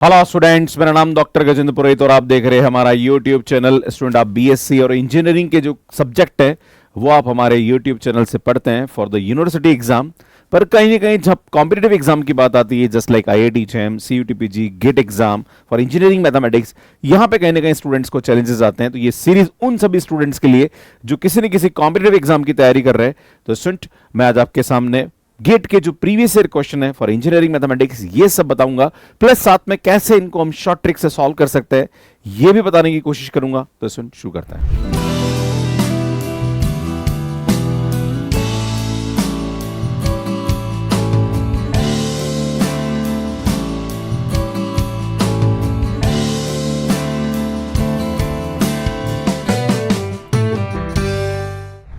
Hello students, मेरा नाम doctor Gajendra पुरोहित और आप देख रहे हैं हमारा यूट्यूब चैनल। स्टूडेंट, आप बीएससी और इंजीनियरिंग के जो सब्जेक्ट है वो आप हमारे यूट्यूब चैनल से पढ़ते हैं फॉर द यूनिवर्सिटी एग्जाम। पर कहीं ना कहीं जब कॉम्पिटिटिव एग्जाम की बात आती है, just like IIT JAM, CUTPG, GATE exam for engineering mathematics, यहाँ पे कहीं ना कहीं स्टूडेंट्स को चैलेंजेस आते हैं। तो ये सीरीज उन सभी स्टूडेंट्स के लिए जो किसी न किसी कॉम्पिटिटिव एग्जाम की तैयारी कर रहे हैं। तो स्टूडेंट, मैं आज आपके सामने गेट के जो प्रीवियस ईयर क्वेश्चन है फॉर इंजीनियरिंग मैथमेटिक्स ये सब बताऊंगा, प्लस साथ में कैसे इनको हम शॉर्ट ट्रिक से सॉल्व कर सकते हैं ये भी बताने की कोशिश करूंगा। तो सुन शुरू करते हैं।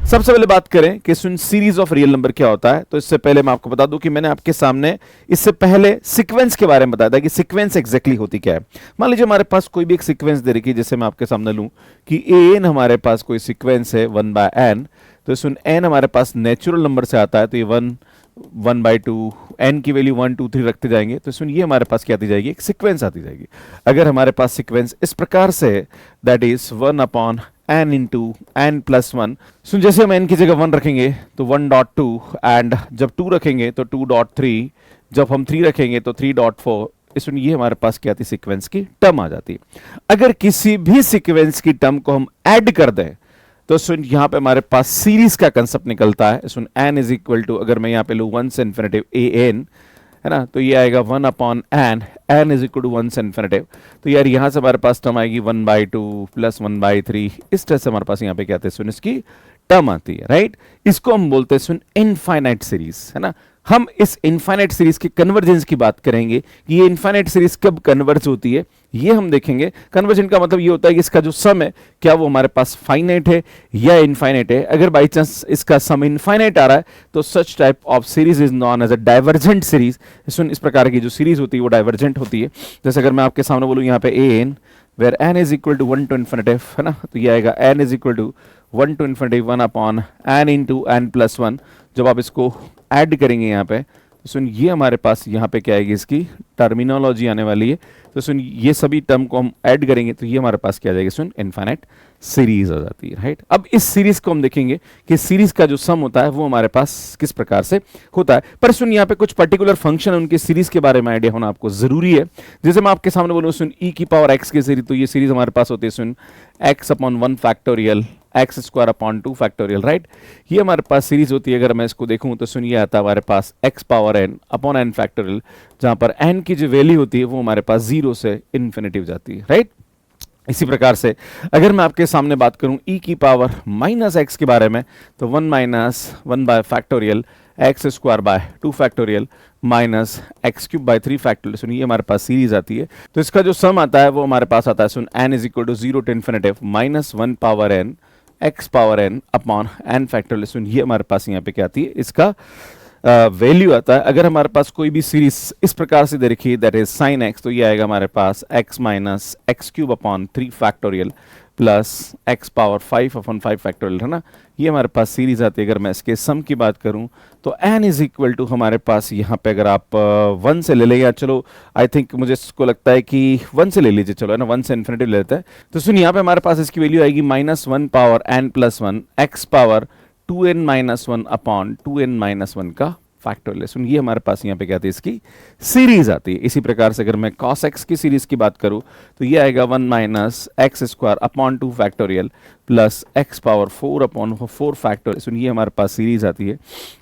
सबसे पहले बात करें कि सीरीज ऑफ रियल नंबर क्या होता है। तो इससे पहले मैं आपको बता दूं कि मैंने आपके सामने इससे पहले सीक्वेंस के बारे में बताया था कि सीक्वेंस एग्जैक्टली होती क्या है। मान लीजिए हमारे पास कोई भी एक सीक्वेंस दे रखी है, जैसे मैं आपके सामने लूं कि एन हमारे पास कोई सीक्वेंस है 1/n। तो सुन एन हमारे पास नेचुरल नंबर से आता है, तो ये 1/2, एन की वैल्यू 1 2 3 रखते जाएंगे। तो सुन ये हमारे पास क्या आती जाएगी, एक सीक्वेंस आती जाएगी। अगर हमारे पास सीक्वेंस इस प्रकार say that is 1/n into n plus 1। सुन जैसे हम n की जगह 1 रखेंगे तो 1.2, एंड जब 2 रखेंगे तो 2.3, जब हम 3 रखेंगे तो 3.4। इसमें ये हमारे पास क्या आती, सीक्वेंस की टर्म आ जाती है। अगर किसी भी सीक्वेंस की टर्म को हम ऐड कर दें तो सुन यहां पे हमारे पास सीरीज का कंसेप्ट निकलता है। सुन n इज इक्वल टू, अगर मैं यहां पे लू 1 से इन्फिनिटिव an है ना, तो ये आएगा 1/n, n is equal to 1 से इन्फिनिटिव। तो यार यहां से हमारे पास टर्म आएगी 1/2 प्लस 1/3। इस तरह से हमारे पास यहाँ पे क्या आते हैं, सुन इसकी टर्म आती है, राइट। इसको हम बोलते हैं सुन इनफाइनाइट सीरीज, है ना। हम इस इनफाइनाइट सीरीज के कन्वर्जेंस की बात करेंगे कि ये इनफाइनाइट सीरीज कब कन्वर्ज होती है, ये हम देखेंगे। कन्वर्जन का मतलब ये होता है कि इसका जो सम है क्या वो हमारे पास फाइनाइट है या इनफाइनाइट है। अगर बाई चांस इसका सम इनफाइनाइट आ रहा है तो such type of series is known as a divergent series. सुन इस प्रकार की जो सीरीज होती है वो डाइवर्जेंट होती है। जैसे अगर मैं आपके सामने बोलूँ यहाँ पे an where n is equal to 1 to infinitive, है ना, तो ये आएगा n is equal to 1 to infinitive 1/n into n plus 1। जब आप इसको ऐड करेंगे यहाँ पे तो सुन ये हमारे पास यहाँ पे क्या आएगी, इसकी टर्मिनोलॉजी आने वाली है। तो सुन ये सभी टर्म को हम ऐड करेंगे तो ये हमारे पास क्या आ जाएगी, सुन इनफाइनाइट सीरीज आ जाती है, राइट। अब इस सीरीज को हम देखेंगे कि सीरीज का जो सम होता है वो हमारे पास किस प्रकार से होता है। पर सुन यहाँ पे कुछ पर्टिकुलर फंक्शन उनके सीरीज के बारे में आइडिया होना आपको जरूरी है। जैसे मैं आपके सामने बोलूँ सुन e की पावर x की सीरीज, तो ये सीरीज हमारे पास होती है सुन x/1 factorial x² 2 factorial, right. ये हमारे पास सीरीज होती है। अगर मैं इसको देखूं तो सुनिए आता है हमारे पास x⁴n फैक्टोरियल, जहां पर n की जो वैल्यू होती है वो हमारे पास 0 से इन्फिनिटिव जाती है, राइट। इसी प्रकार से अगर मैं आपके सामने बात करूं e की पावर -x के बारे में, तो 1 factorial x² 2 factorial minus x³ 3 factorial. सुनिए हमारे पास सीरीज आती है। तो इसका जो सम आता है वो हमारे पास आता है सुन n is equal to 0 to infinitive -1/n x/n factorial. सुन ये हमारे पास यहाँ पे क्या आती है, इसका वैल्यू आता है। अगर हमारे पास कोई भी सीरीज इस प्रकार से दे रखी है दैट इज sin x, तो ये आएगा हमारे पास x minus x³ 3 factorial plus x⁵/5 factorial, है ना। ये हमारे पास सीरीज आती है। अगर मैं इसके सम की बात करूं तो n इज इक्वल टू हमारे पास यहाँ पे अगर आप 1 से ले लें, या चलो आई थिंक मुझे इसको लगता है कि 1 से ले लीजिए, चलो, है ना, 1 से इन्फिनिटी ले लेते हैं। तो सुन यहाँ पे हमारे पास इसकी वैल्यू आएगी -1/n+1 x⁻2n−1/2n−1 का फैक्टोरियल। सुन ये हमारे पास यहाँ पे क्या आती है, इसकी सीरीज आती है। इसी प्रकार से अगर मैं cos x की सीरीज की बात करूँ तो ये आएगा 1 - x² 2 factorial plus x⁴/4 factorial. सुन ये हमारे पास सीरीज आती है।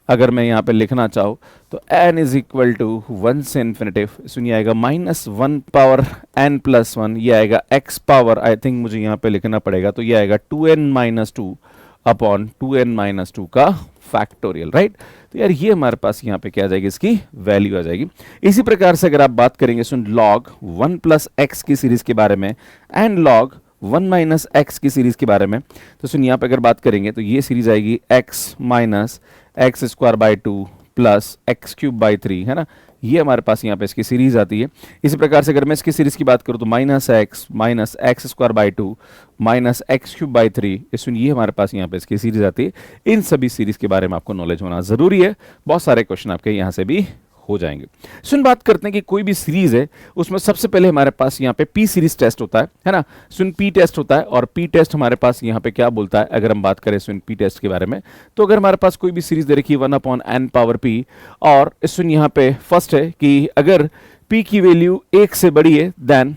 अगर मैं यहाँ पे लिखना चाहूँ तो n इज इक्वल टू 1 से इन्फिनिटिव, सुनिए आएगा -1/n+1, ये आएगा x⁻, आई थिंक मुझे यहाँ पे लिखना पड़ेगा, तो ये आएगा 2n-2/2n-2 का फैक्टोरियल, राइट। तो यार ये हमारे पास यहाँ पे क्या आ जाएगी, इसकी वैल्यू आ जाएगी। इसी प्रकार से अगर आप बात करेंगे सुन log 1 + x की सीरीज के बारे में एंड log 1 - x की सीरीज के बारे में, तो सुन यहाँ पे अगर बात करेंगे तो ये सीरीज आएगी x minus x² 2 plus x³ 3, है ना। ये हमारे पास यहाँ पे इसकी सीरीज आती है। इसी प्रकार से अगर मैं इसकी सीरीज की बात करूँ तो -x minus x² 2 minus x³ 3, ये हमारे पास यहाँ पे इसकी सीरीज आती है। इन सभी सीरीज के बारे में आपको नॉलेज होना जरूरी है। बहुत सारे क्वेश्चन आपके यहाँ से भी हो जाएंगे। सुन बात करते हैं कि कोई भी सीरीज है उसमें सबसे पहले हमारे पास यहाँ पे पी सीरीज टेस्ट होता है ना। सुन पी टेस्ट होता है और पी टेस्ट हमारे पास यहाँ पे क्या बोलता है, अगर हम बात करें सुन पी टेस्ट के बारे में, तो अगर हमारे पास कोई भी सीरीज दे रखी है 1/n⁻p और सुन यहाँ पे फर्स्ट है कि अगर p की वैल्यू 1 से बड़ी है then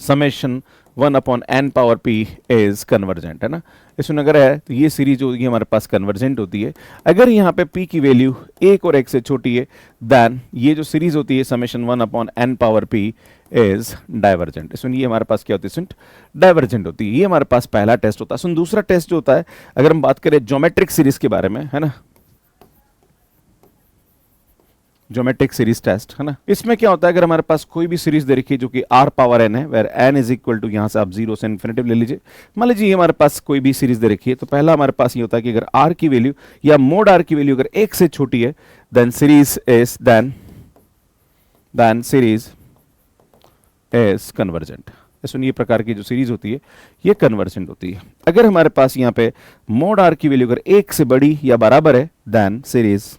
summation 1/n⁻p is convergent, है ना। इसमें अगर है तो ये सीरीज होगी हमारे पास कन्वर्जेंट होती है। अगर यहाँ पे p की वैल्यू 1 और 1 से छोटी है देन ये जो सीरीज होती है समेशन 1/n⁻p इज डाइवर्जेंट। सुन ये हमारे पास क्या होती है, सुन डाइवर्जेंट होती है। ये हमारे पास पहला टेस्ट होता है। सुन दूसरा टेस्ट जो होता है अगर हम बात करें ज्योमेट्रिक सीरीज के बारे में, है ना, ज्योमेट्रिक सीरीज टेस्ट, है ना, इसमें क्या होता है अगर हमारे पास कोई भी सीरीज दे रखी है जो कि r⁻n है, where n is equal to यहां से आप 0 से इन्फिनिटिव ले लीजिए। मान लीजिए हमारे पास कोई भी सीरीज दे रखी है तो पहला हमारे पास ये होता है कि अगर r की वैल्यू या मोड r की वैल्यू अगर 1 से छोटी है then series is series is convergent. सुन ये प्रकार की जो सीरीज होती है ये कन्वर्जेंट होती है। अगर हमारे पास यहाँ पे मोड r की वैल्यू अगर 1 से बड़ी या बराबर है देन सीरीज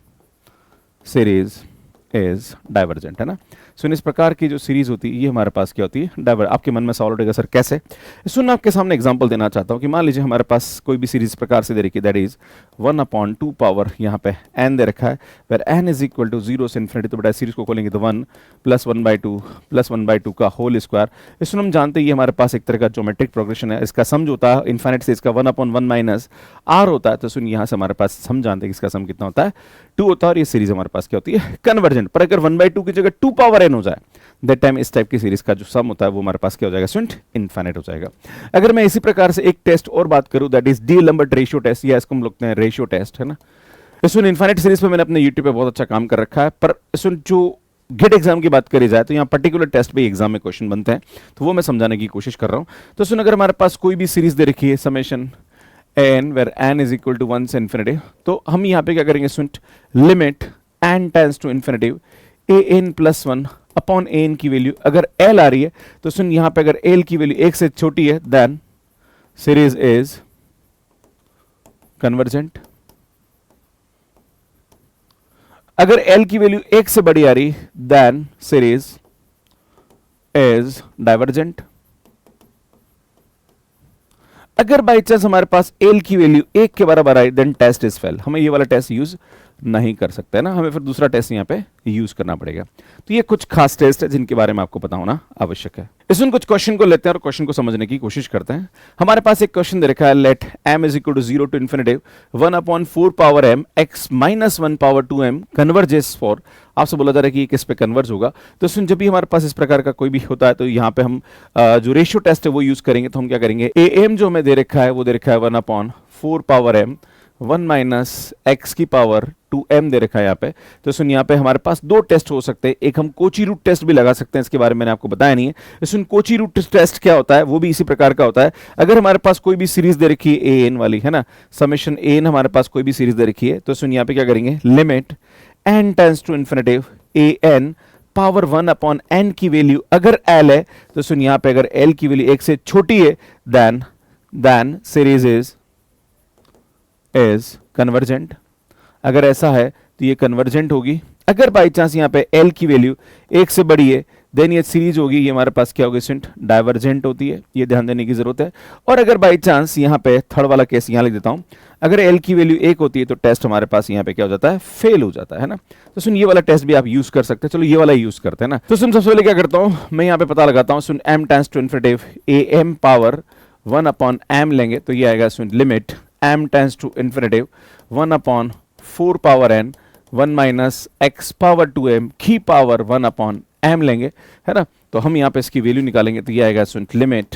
इज डाइवर्जेंट, है ना। सुन इस प्रकार की जो सीरीज होती है ये हमारे पास क्या होती है, डाइवर्जेंट। आपके मन में सवाल उठेगा सर कैसे। सुन आपके सामने एग्जांपल देना चाहता हूं कि मान लीजिए हमारे पास कोई भी सीरीज प्रकार से दे रखी है दैट इज 1/2 पावर यहाँ पे n दे रखा है where n is equal to 0 से इन्फिनिटी, तो बेटा सीरीज को खोलेंगे तो 1 + 1/2 + 1/2 का होल स्क्वायर। इसमें हम जानते हैं ये हमारे पास एक तरह का ज्योमेट्रिक प्रोग्रेशन है। इसका सम जो होता है इन्फिनिट से इसका 1/1 - r होता है। तो सुन यहाँ से हमारे पास हम जानते हैं कि इसका सम कितना होता है 2 होता है और ये सीरीज हमारे पास क्या होती है कन्वर्जेंट। पर अगर 1/2 की जगह 2 हो जाए दैट टाइम इस टाइप की सीरीज का जो सम होता है वो हमारे पास क्या हो जाएगा, स्टूडेंट इनफाइनाइट हो जाएगा। अगर मैं इसी प्रकार से एक टेस्ट और बात करूं that is D'Alembert ratio test, या इसको हम लिखते हैं रेशियो टेस्ट, है ना। इसमें इनफाइनाइट सीरीज पे मैंने अपने यूट्यूब पे बहुत अच्छा काम कर रखा है, पर इसमें जो गेट एग्जाम की बात करी जाए तो यहाँ पर्टिकुलर टेस्ट पे एग्जाम में क्वेश्चन बनते हैं तो वो मैं समझाने की कोशिश कर रहा हूं। तो सुन अगर हमारे पास कोई भी सीरीज दे रखी है summation n where n is equal to 1 से इन्फिनिटी, तो हम यहाँ पे क्या करेंगे, सुन limit n tends to infinity an+1 upon an की वैल्यू अगर l आ रही है तो सुन यहां पे अगर l की वैल्यू 1 से छोटी है देन सीरीज इज कन्वर्जेंट। अगर l की वैल्यू 1 से बड़ी आ रही देन सीरीज इज डाइवर्जेंट। अगर बाई चांस हमारे पास l की वैल्यू 1 के बराबर आई देन टेस्ट इज फेल। हमें ये वाला टेस्ट यूज नहीं कर सकते, है ना, हमें फिर दूसरा टेस्ट यहाँ पे यूज करना पड़ेगा। तो ये कुछ खास टेस्ट है जिनके बारे में आपको पता होना आवश्यक है। इसमें कुछ क्वेश्चन को लेते हैं और क्वेश्चन को समझने की कोशिश करते हैं। हमारे पास एक क्वेश्चन दे रखा है let m is equal to 0 to infinity 1/4 power m x - 1 power 2m converges for. आपसे बोला जा रहा है कि ये किस पे कन्वर्ज होगा। तो सुन जब भी हमारे पास इस प्रकार का कोई भी होता है तो यहाँ पे हम जो रेशियो टेस्ट है वो यूज करेंगे। तो हम क्या करेंगे, am जो हमें दे रखा है वो दे रखा है 1/4 पावर m 1 - x की पावर 2m दे रखा है यहाँ पे। तो सुन यहाँ पे हमारे पास दो टेस्ट हो सकते हैं, एक हम कोची रूट टेस्ट भी लगा सकते हैं, इसके बारे में मैंने आपको बताया नहीं है। सुन कोची रूट टेस्ट क्या होता है, वो भी इसी प्रकार का होता है। अगर हमारे पास कोई भी सीरीज दे रखी है an वाली, है ना, समेशन an हमारे पास कोई भी सीरीज दे रखी है, तो सुन यहाँ पे क्या करेंगे, limit n tends to infinity an power 1/n की वैल्यू अगर l है तो सुन यहाँ पे अगर l की वैल्यू 1 से छोटी है देन सीरीज इज कन्वर्जेंट। अगर ऐसा है तो ये कन्वर्जेंट होगी। अगर बाई चांस यहाँ पे l की वैल्यू 1 से बड़ी है देन ये सीरीज होगी, ये हमारे पास क्या होगी, स्टूडेंट डाइवर्जेंट होती है। ये ध्यान देने की जरूरत है। और अगर बाई चांस यहाँ पे थर्ड वाला केस यहाँ लिख देता हूं, अगर l की वैल्यू 1 होती है तो टेस्ट हमारे पास यहाँ पे क्या हो जाता है, फेल हो जाता है ना। तो सुन ये वाला टेस्ट भी आप यूज कर सकते हैं। चलो ये वाला यूज करते हैं ना। तो सुन सबसे पहले क्या करता हूं, मैं यहाँ पे पता लगाता हूँ, सुन m tends to infinity am power 1/m लेंगे तो ये आएगा सुन limit m tends to infinity 1/4 power n 1 - x power 2m की पावर 1/m लेंगे, है ना। तो हम यहाँ पे इसकी वैल्यू निकालेंगे तो ये आएगा सुन limit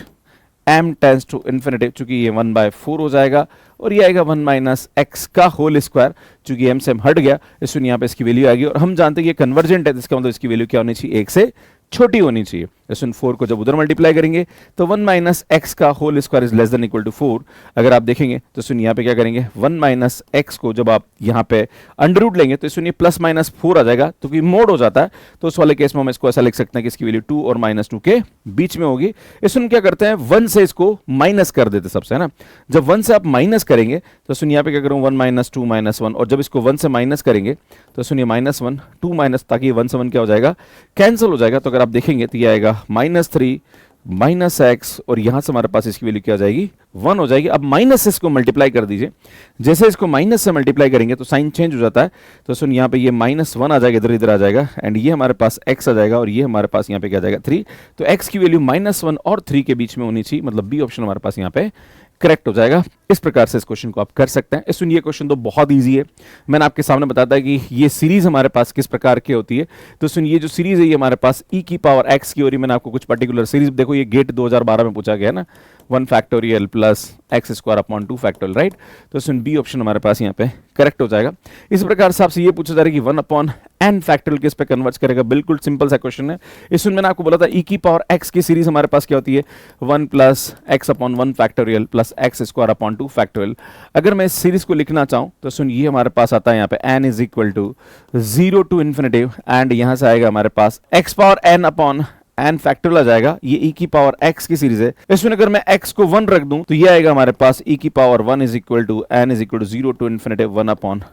m tends to infinity, चूंकि ये 1/4 हो जाएगा और ये आएगा 1 - x का होल स्क्वायर, चूंकि m से हट गया इसमें यहाँ पे इसकी वैल्यू आएगी। और हम जानते हैं ये कन्वर्जेंट है, इसका मतलब इसकी वैल्यू क्या होनी चाहिए, 1 से छोटी होनी चाहिए। तो सुन 4 को जब उधर मल्टीप्लाई करेंगे तो 1 माइनस एक्स का whole square is less than equal to 4। अगर आप देखेंगे तो सुन यहाँ पे क्या करेंगे, 1 माइनस एक्स को जब आप यहाँ पे अंडर रूट लेंगे तो सुनिए प्लस माइनस 4 आ जाएगा, तो कि मोड हो जाता है, तो उस वाले केस में हम इसको ऐसा लिख सकते हैं कि इसकी वैल्यू 2 और -2 के बीच में होगी। इसमें क्या करते हैं, 1 से इसको माइनस कर देते सबसे, है ना। जब 1 से आप माइनस करेंगे तो सुनिए यहाँ पे क्या करूँ, 1 - 2 - 1, और जब इसको 1 से माइनस करेंगे तो सुनिए -1 2 माइनस, ताकि 1 से 1 क्या हो जाएगा, कैंसिल हो जाएगा। तो अगर आप देखेंगे तो ये आएगा -3 माइनस एक्स, और यहां से हमारे पास इसकी वैल्यू क्या हो जाएगी, 1 हो जाएगी। अब माइनस से इसको मल्टीप्लाई कर दीजिए, जैसे इसको माइनस से मल्टीप्लाई करेंगे तो साइन चेंज हो जाता है, तो सुन यहाँ पे ये -1 आ जाएगा, इधर इधर आ जाएगा, एंड ये हमारे पास x आ जाएगा, और ये हमारे पास यहाँ पे क्या आ जाएगा 3। तो x की वैल्यू -1 और 3 के बीच में होनी चाहिए, मतलब बी ऑप्शन हमारे पास यहाँ पे करेक्ट हो जाएगा। इस प्रकार से इस क्वेश्चन को आप कर सकते हैं। सुनिए क्वेश्चन तो बहुत इजी है, मैंने आपके सामने बताता है कि ये सीरीज हमारे पास किस प्रकार की होती है। तो सुनिए जो सीरीज है ये हमारे पास e की पावर x की, और मैंने आपको कुछ पर्टिकुलर सीरीज, देखो ये गेट 2012 में पूछा गया है ना, 1 factorial plus x square upon 2 factorial, right. तो सुन बी ऑप्शन हमारे पास यहाँ पे करेक्ट हो जाएगा। इस प्रकार से आपसे ये पूछा जा रहा है कि 1 अपॉन n फैक्टोरियल किस पे कन्वर्ट करेगा, बिल्कुल सिंपल सा क्वेश्चन है। इसमें मैंने आपको बोला था e की पावर x की सीरीज हमारे पास क्या होती है, 1 plus x upon 1 factorial plus x square upon 2 factorial. अगर मैं इस सीरीज को लिखना चाहूँ तो सुन ये हमारे पास आता है यहाँ पे n is equal to 0 to infinity, and यहाँ से आएगा हमारे पास x power n upon n factorial आ जाएगा। ये e की पावर x की सीरीज है। इसमें अगर मैं x को 1 रख दूं तो ये आएगा हमारे पास e की power 1 is equal to n is equal to 0 to infinity 1 upon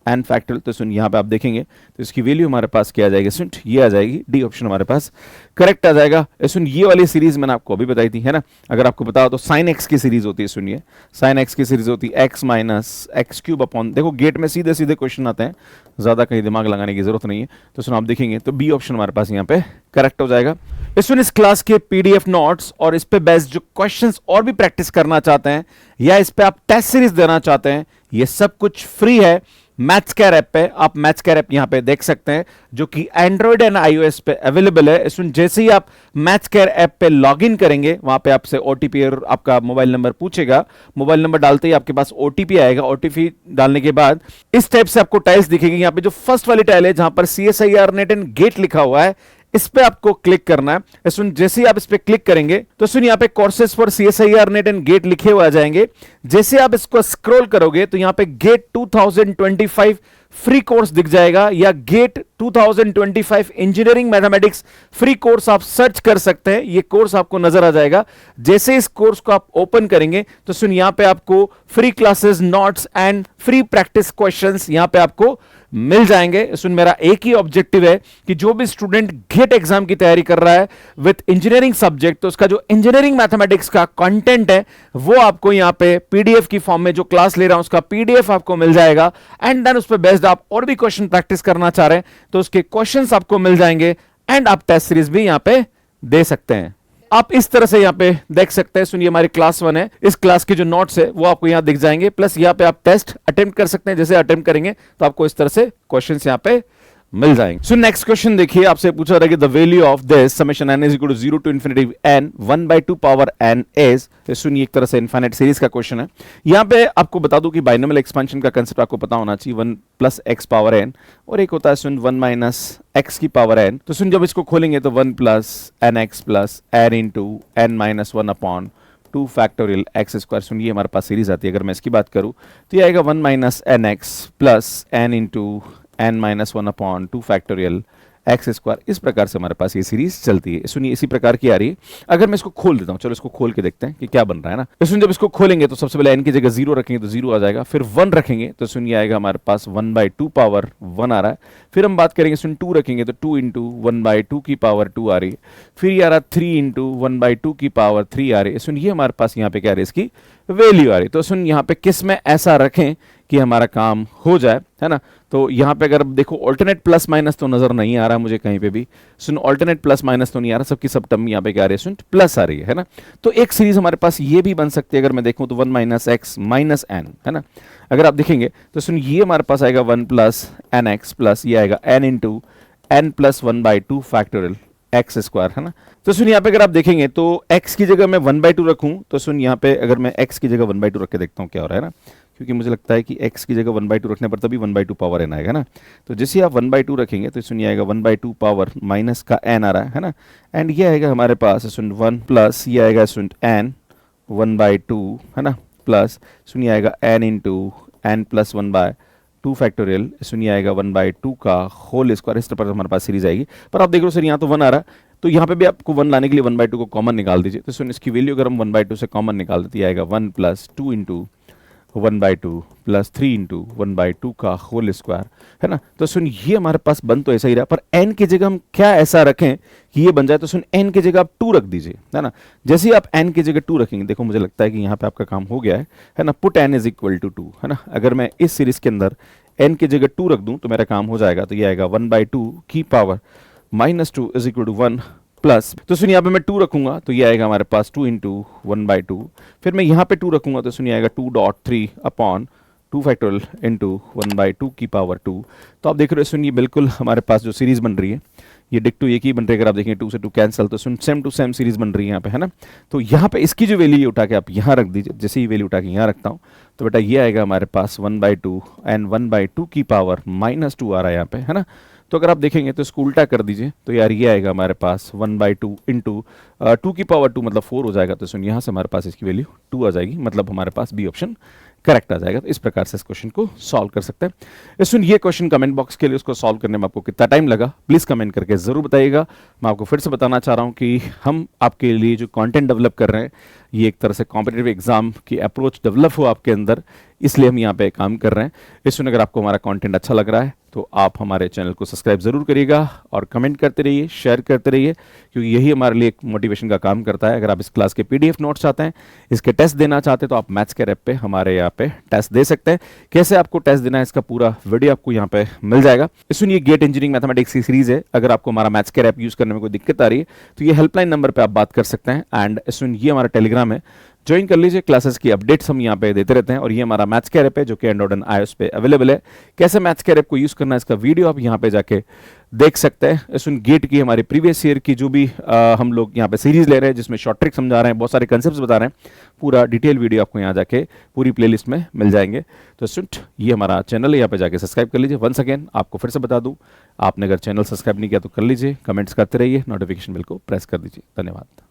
n factorial. तो सुन यहाँ पे आप देखेंगे तो इसकी वैल्यू हमारे पास क्या आ जाएगी, सुन ये आ जाएगी, डी ऑप्शन हमारे पास करेक्ट आ जाएगा। सुन ये वाली सीरीज मैंने आपको अभी बताई थी, है ना। अगर आपको बताओ तो साइन x की सीरीज होती है, सुनिए साइन x की सीरीज होती है x minus x cube upon, देखो गेट में सीधे सीधे क्वेश्चन आते हैं, ज्यादा कहीं दिमाग लगाने की जरूरत नहीं है। तो सुन आप देखेंगे तो बी ऑप्शन हमारे पास यहाँ पे करेक्ट हो जाएगा। इस क्लास के पीडीएफ नोट्स और इस पे बेस्ड जो क्वेश्चंस और भी प्रैक्टिस करना चाहते हैं, या इस पे आप टेस्ट सीरीज देना चाहते हैं, ये सब कुछ फ्री है मैथ्स केयर ऐप पे। आप मैथ्स केयर ऐप यहां पे देख सकते हैं, जो कि एंड्रॉइड एंड आईओएस पे अवेलेबल है। इसमें जैसे ही आप मैथ्स केयर ऐप पे लॉगिन करेंगे, वहां पे आपसे ओटीपी और आपका मोबाइल नंबर पूछेगा। मोबाइल नंबर डालते ही आपके पास ओटीपी आएगा। ओटीपी डालने के बाद इस टाइप से आपको टाइल्स दिखेगी। यहाँ पे जो फर्स्ट वाली टाइल है जहां पर CSIR नेट एंड गेट लिखा हुआ है, इस पे आपको क्लिक करना है। सुन जैसे ही आप इस पे क्लिक करेंगे तो सुन यहाँ पे courses for CSIR NET and GATE लिखे हुए आ जाएंगे। जैसे आप इसको स्क्रॉल करोगे तो यहाँ पे गेट 2025 फ्री कोर्स दिख जाएगा, या GATE 2025 engineering mathematics free course आप सर्च कर सकते हैं। ये कोर्स आपको नजर आ जाएगा। जैसे इस कोर्स को आप ओपन करेंगे तो सुन यहाँ पे आपको free classes, notes and free practice questions यहाँ पे आपको मिल जाएंगे। सुन मेरा एक ही ऑब्जेक्टिव है कि जो भी स्टूडेंट गेट एग्जाम की तैयारी कर रहा है विद इंजीनियरिंग सब्जेक्ट, तो उसका जो इंजीनियरिंग मैथमेटिक्स का कंटेंट है वो आपको यहाँ पे पीडीएफ की फॉर्म में जो क्लास ले रहा हूं उसका पीडीएफ आपको मिल जाएगा। एंड देन उस पर बेस्ड आप और भी क्वेश्चन प्रैक्टिस करना चाह रहे हैं तो उसके क्वेश्चंस आपको मिल जाएंगे, एंड आप टेस्ट सीरीज भी यहाँ पे दे सकते हैं। आप इस तरह से यहाँ पे देख सकते हैं। सुनिए हमारी क्लास 1 है, इस क्लास के जो नोट्स है वो आपको यहाँ दिख जाएंगे, प्लस यहाँ पे आप टेस्ट अटेम्प्ट कर सकते हैं। जैसे अटेम्प्ट करेंगे तो आपको इस तरह से क्वेश्चंस यहाँ पे मिल जाएंगे। सो नेक्स्ट क्वेश्चन देखिए, आपसे पूछा रहा है कि the value of this summation n is equal to 0 to infinity n 1/2 power n is. सुनिए एक तरह से इनफाइनाइट सीरीज का क्वेश्चन है। यहाँ पे आपको बता दूं कि बाइनोमियल एक्सपेंशन का कांसेप्ट आपको पता होना चाहिए, 1 प्लस एक्स पावर n, और एक होता है सुन 1 माइनस एक्स की पावर n। तो सुन जब इसको खोलेंगे तो 1 plus n x plus n into n minus 1 upon 2 factorial x square. सुनिए हमारे पास सीरीज आती है। अगर मैं इसकी बात करूं तो ये आएगा 1 minus n x plus n into n minus 1 upon 2 factorial x square. इस प्रकार से हमारे पास ये सीरीज चलती है। सुनिए इसी प्रकार की आ रही है। अगर मैं इसको खोल देता हूं, चलो इसको खोल के देखते हैं कि क्या बन रहा है ना। सुनिए जब इसको खोलेंगे तो सबसे पहले n की जगह 0 रखेंगे तो 0 आ जाएगा, फिर 1 रखेंगे तो सुनिए आएगा हमारे पास 1/2 पावर 1 आ रहा है। फिर हम बात करेंगे सुन 2 रखेंगे तो 2 इंटू 1/2 की पावर 2 आ रही है। फिर ये आ रहा 3 इंटू 1/2 की पावर 3 आ रही है। सुनिए हमारे पास यहाँ पे क्या आ रही है, इसकी वैल्यू आ रही है। तो सुन यहाँ पे किस में ऐसा रखें कि हमारा काम हो जाए, है ना। तो यहाँ पे अगर देखो ऑल्टरनेट प्लस माइनस तो नजर नहीं आ रहा मुझे कहीं पे भी। सुन ऑल्टरनेट प्लस माइनस तो नहीं आ रहा, सबकी सब टर्म यहाँ पे क्या आ रही है, सुन प्लस आ रही है ना। तो एक सीरीज हमारे पास ये भी बन सकती है। अगर मैं देखूं तो 1 माइनस एक्स माइनस एन, है ना। अगर आप देखेंगे तो सुन ये हमारे पास आएगा 1 प्लस एन एक्स प्लस ये आएगा n into n plus 1/2 factorial x square, है ना। तो सुन यहाँ पे अगर आप देखेंगे तो x की जगह मैं 1/2 रखूं तो सुन यहाँ पे अगर मैं x की जगह 1/2 रख के देखता हूँ क्या हो रहा है ना, क्योंकि मुझे लगता है कि x की जगह 1/2 रखने पर तभी 1/2 पावर n आएगा ना। तो जैसे आप 1/2 रखेंगे तो सुनिए आएगा 1/2 पावर माइनस का n आ रहा है ना। एंड ये आएगा हमारे पास सुन 1 प्लस ये आएगा सुन n 1/2 है ना, प्लस सुनिए आएगा n into n plus 1/2 factorial, सुनिए आएगा 1/2 का होल स्क्वायर। इस तरह पर हमारे पास सीरीज आएगी। पर आप देख रहे हो सर यहाँ तो 1 आ रहा है, तो यहाँ पे भी आपको 1 लाने के लिए 1/2 को कॉमन निकाल दीजिए। तो सुन इसकी वैल्यू अगर हम 1/2 से कॉमन निकाल देते आएगा 1 प्लस 2 इंटू 1/2 प्लस 3 इंटू 1/2 का होल स्क्वायर है ना। तो सुन ये हमारे पास बन तो ऐसा ही रहा, पर n की जगह हम क्या ऐसा रखें कि ये बन जाए। तो सुन n की जगह आप 2 रख दीजिए है ना। जैसे ही आप n की जगह 2 रखेंगे, देखो मुझे लगता है कि यहाँ पे आपका काम हो गया है ना। Put n is equal to 2 है ना। अगर मैं इस सीरीज के अंदर n की जगह 2 रख दूं तो मेरा काम हो जाएगा। तो ये आएगा 1/2 की power -2 is equal to 1 plus, तो सुनिए यहाँ पे मैं 2 रखूंगा तो ये आएगा हमारे पास 2 इंटू 1/2। फिर मैं यहाँ पे 2 रखूंगा तो सुनिए आएगा 2.3 अपॉन 2 फैक्टोरियल इंटू 1/2 की पावर 2। तो आप देख रहे हो सुनिए बिल्कुल हमारे पास जो सीरीज बन रही है ये डिक्टो एक ही बन रही है। अगर आप देखें 2 से 2 कैंसिल, तो सुन सेम टू सेम सीरीज बन रही है यहाँ पे है ना। तो यहाँ पे इसकी जो वैल्यू उठा के आप यहाँ रख दीजिए। जैसे ही वैल्यू उठा के यहाँ रखता हूँ तो बेटा ये आएगा हमारे पास 1/2 एंड 1/2 की पावर -2 आ रहा है यहाँ पे है ना। तो अगर आप देखेंगे तो इसको उल्टा कर दीजिए तो यार ये आएगा हमारे पास 1/2 इंटू 2 की पावर 2 मतलब 4 हो जाएगा। तो सुन यहाँ से हमारे पास इसकी वैल्यू 2 आ जाएगी, मतलब हमारे पास बी ऑप्शन करेक्ट आ जाएगा। तो इस प्रकार से इस क्वेश्चन को सॉल्व कर सकते हैं। सुन ये क्वेश्चन कमेंट बॉक्स के लिए उसको सॉल्व करने में आपको कितना टाइम लगा प्लीज़ कमेंट करके ज़रूर बताइएगा। मैं आपको फिर से बताना चाह रहा हूँ कि हम आपके लिए जो कंटेंट डेवलप कर रहे हैं ये एक तरह से कॉम्पिटिटिव एग्जाम की अप्रोच डेवलप हो आपके अंदर, इसलिए हम यहाँ पे काम कर रहे हैं। इसमें अगर आपको हमारा कंटेंट अच्छा लग रहा है तो आप हमारे चैनल को सब्सक्राइब ज़रूर करिएगा और कमेंट करते रहिए, शेयर करते रहिए, क्योंकि यही हमारे लिए एक मोटिवेशन का काम करता है। अगर आप इस क्लास के PDF नोट्स चाहते हैं, इसके टेस्ट देना चाहते हैं, तो आप मैथ्स के ऐप पे हमारे यहाँ पे टेस्ट दे सकते हैं। कैसे आपको टेस्ट देना है इसका पूरा वीडियो आपको यहाँ पे मिल जाएगा। सुनिए गेट इंजीनियरिंग मैथमेटिक्स की सीरीज है। अगर आपको हमारा मैथ्स के ऐप यूज़ करने में कोई दिक्कत आ रही है तो ये हेल्पलाइन नंबर पर आप बात कर सकते हैं। एंड सुन ये हमारा टेलीग्राम है, ज्वाइन कर लीजिए। क्लासेस की अपडेट्स हम यहाँ पे देते रहते हैं। और ये हमारा मैथ्स के ऐप है जो कि एंड्रॉइड एंड iOS पे अवेलेबल है। कैसे मैथ्स के ऐप को यूज़ करना है इसका वीडियो आप यहाँ पे जाके देख सकते हैं। सुन गेट की हमारे प्रीवियस ईयर की जो भी हम लोग यहाँ पे सीरीज ले रहे हैं जिसमें शॉर्ट ट्रिक समझा रहे हैं, बहुत सारे कंसेप्ट्स बता रहे हैं, पूरा डिटेल वीडियो आपको यहाँ जाके पूरी प्लेलिस्ट में मिल जाएंगे। तो सुन ये हमारा चैनल है, यहाँ पे जाके सब्सक्राइब कर लीजिए। वंस अगेन आपको फिर से बता दूँ, आपने अगर चैनल सब्सक्राइब नहीं किया तो कर लीजिए, कमेंट्स करते रहिए, नोटिफिकेशन बिल को प्रेस कर दीजिए। धन्यवाद।